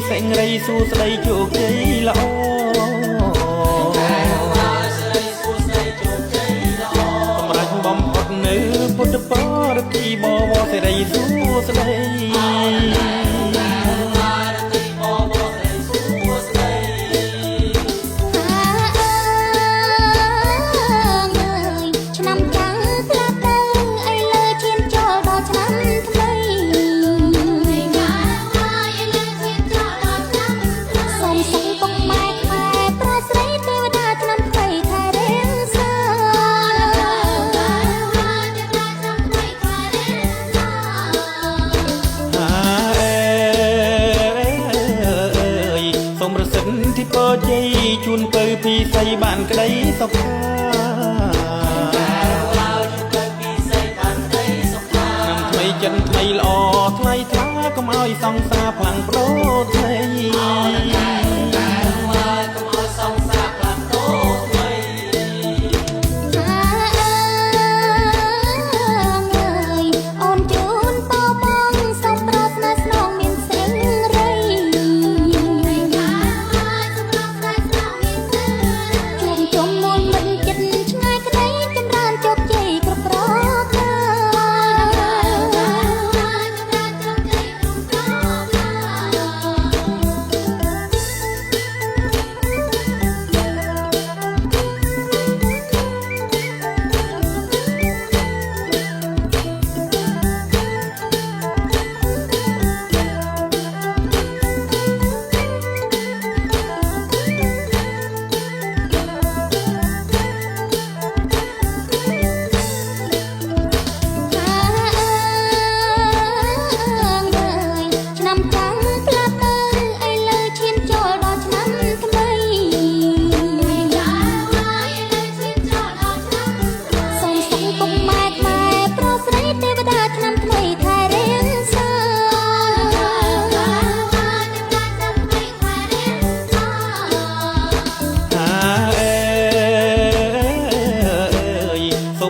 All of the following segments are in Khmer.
សេងរីសួស្ដីជោគជ័យល្អសម្រាប់បំផុតនៅពុទ្ធបរិទ្ធិបវរសេរីសួស្ដីที่เปิดใจជួនពើពីស័យបានក្តីសុខាnămថ្មីចិនថ្មីល្អថ្លៃថ្លាកុំឲ្យសង្សារផ្លាំងប្ដូរថ្មី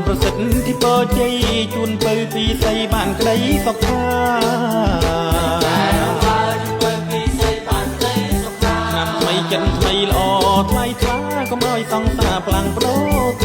ប្រសិទ្ធที่เปิดใจជួនពើពីស័យបានក្តីសុខាឆ្នាំថ្មីចិនថ្មីល្អថ្លៃថ្លាកុំឲ្យសង្សារផ្លាំងប្ដូរ